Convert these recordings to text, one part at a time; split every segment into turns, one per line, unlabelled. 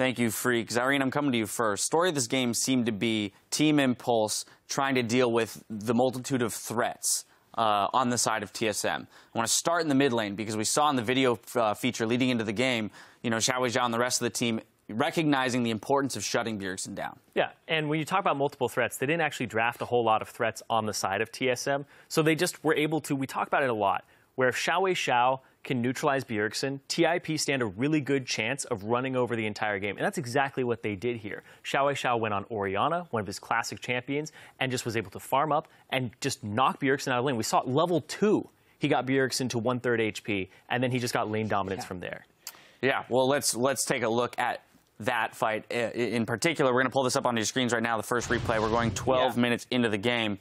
Thank you, Freaks. Irene, I'm coming to you first. Story of this game seemed to be Team Impulse trying to deal with the multitude of threats on the side of TSM. I want to start in the mid lane because we saw in the video feature leading into the game, Xiao Weizhao and the rest of the team recognizing the importance of shutting Bjergsen down.
Yeah, and when you talk about multiple threats, they didn't actually draft a whole lot of threats on the side of TSM. So they just were able to, we talk about it a lot, where if Xiao Weizhao can neutralize Bjergsen, TIP stand a really good chance of running over the entire game. And that's exactly what they did here. Xiao Weizhao went on Orianna, one of his classic champions, and just was able to farm up and just knock Bjergsen out of lane. We saw at level 2, he got Bjergsen to 1/3 HP, and then he just got lane dominance from there. Yeah,
well, let's take a look at that fight in particular. We're going to pull this up on your screens right now, the first replay. We're going 12 minutes into the game,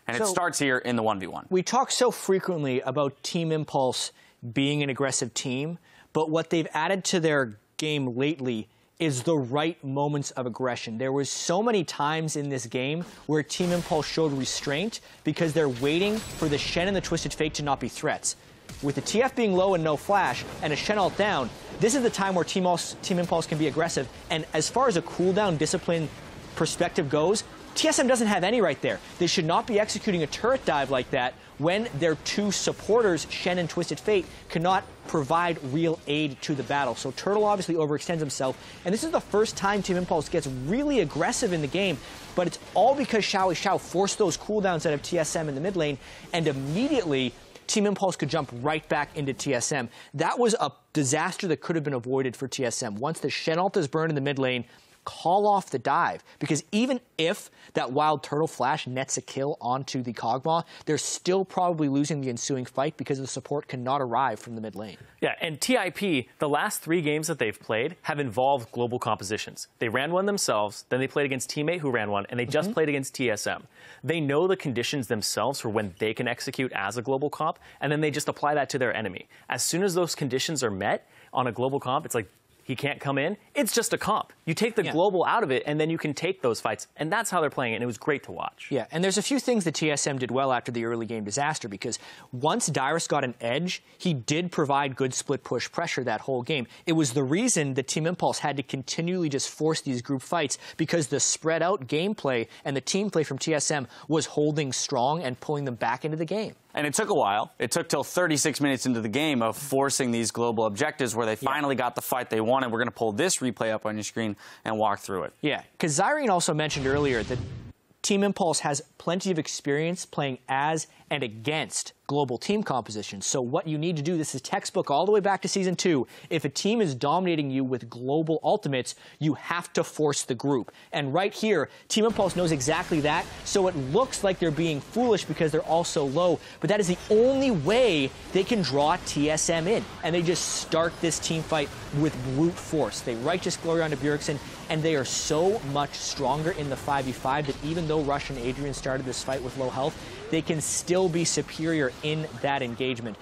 and it starts here in the 1v1.
We talk so frequently about Team Impulse being an aggressive team, but what they've added to their game lately is the right moments of aggression. There was so many times in this game where Team Impulse showed restraint because they're waiting for the Shen and the Twisted Fate to not be threats. With the TF being low and no flash, and a Shen ult down, this is the time where Team Impulse can be aggressive. And as far as a cooldown discipline perspective goes, TSM doesn't have any right there. They should not be executing a turret dive like that when their two supporters, Shen and Twisted Fate, cannot provide real aid to the battle. So Turtle obviously overextends himself, and this is the first time Team Impulse gets really aggressive in the game, but it's all because Xiao Weizhao forced those cooldowns out of TSM in the mid lane, and immediately Team Impulse could jump right back into TSM. That was a disaster that could have been avoided for TSM. Once the Shen ult is burned in the mid lane, call off the dive, because even if that wild turtle flash nets a kill onto the Kog'Maw, they're still probably losing the ensuing fight because the support cannot arrive from the mid lane.
Yeah, and TIP, the last 3 games that they've played have involved global compositions. They ran one themselves, then they played against Teammate who ran one, and they just played against TSM. They know the conditions themselves for when they can execute as a global comp, and then they just apply that to their enemy. As soon as those conditions are met on a global comp, it's like, he can't come in. It's just a comp. You take the global out of it, and then you can take those fights. And that's how they're playing it, and it was great to watch.
Yeah, and there's a few things that TSM did well after the early game disaster, because once Dyrus got an edge, he did provide good split push pressure that whole game. It was the reason that Team Impulse had to continually just force these group fights, because the spread out gameplay and the team play from TSM was holding strong and pulling them back into the game.
And it took a while. It took till 36 minutes into the game of forcing these global objectives where they finally got the fight they wanted. We're going to pull this replay up on your screen and walk through it.
Yeah, because Zyrene also mentioned earlier that Team Impulse has plenty of experience playing as and against global team compositions. So what you need to do, this is textbook all the way back to Season 2. If a team is dominating you with global ultimates, you have to force the group. And right here, Team Impulse knows exactly that, so it looks like they're being foolish because they're all so low, but that is the only way they can draw TSM in. And they just start this team fight with brute force. They righteous glory onto Bjergsen, and they are so much stronger in the 5v5 that even though Rush and Adrian started this fight with low health, they can still be superior in that engagement.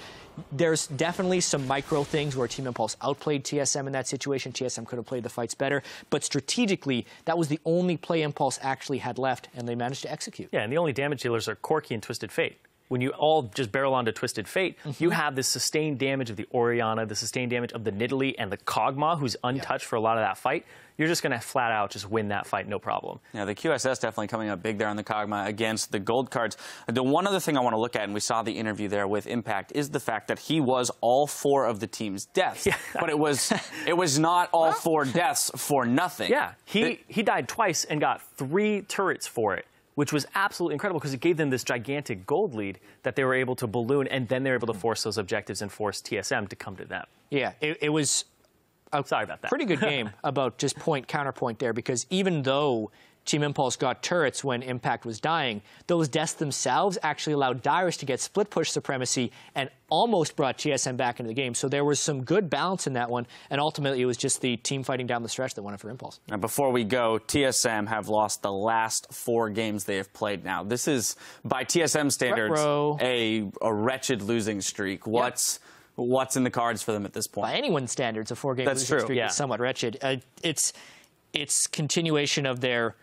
There's definitely some micro things where Team Impulse outplayed TSM in that situation. TSM could have played the fights better, but strategically, that was the only play Impulse actually had left, and they managed to execute.
Yeah, and the only damage dealers are Corki and Twisted Fate. When you all just barrel onto Twisted Fate, you have this sustained damage of the Orianna, the sustained damage of the Nidalee, and the Kog'Maw, who's untouched for a lot of that fight. You're just going to flat out just win that fight, no problem.
Yeah, the QSS definitely coming up big there on the Kog'Maw against the gold cards. The one other thing I want to look at, and we saw the interview there with Impact, is the fact that he was all 4 of the team's deaths. Yeah. But it was not all 4 deaths for nothing.
Yeah, he died twice and got 3 turrets for it, which was absolutely incredible because it gave them this gigantic gold lead that they were able to balloon, and then they were able to force those objectives and force TSM to come to them.
Yeah, it was
sorry about that.
Pretty good game about just point counterpoint there, because even though Team Impulse got turrets when Impact was dying, those deaths themselves actually allowed Dyrus to get split push supremacy and almost brought TSM back into the game. So there was some good balance in that one, and ultimately it was just the team fighting down the stretch that won it for Impulse.
And before we go, TSM have lost the last 4 games they have played now. This is, by TSM standards, a wretched losing streak. What's in the cards for them at this point?
By anyone's standards, a 4-game losing streak is somewhat wretched. It's continuation of their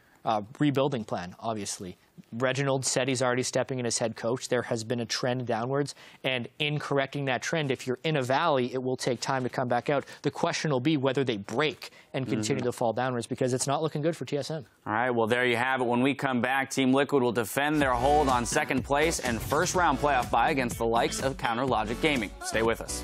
rebuilding plan, obviously. Reginald said he's already stepping in as head coach. There has been a trend downwards, and in correcting that trend, if you're in a valley, it will take time to come back out. The question will be whether they break and continue to fall downwards, because it's not looking good for TSM.
All right, well, there you have it. When we come back, Team Liquid will defend their hold on second place and first-round playoff bye against the likes of Counter Logic Gaming. Stay with us.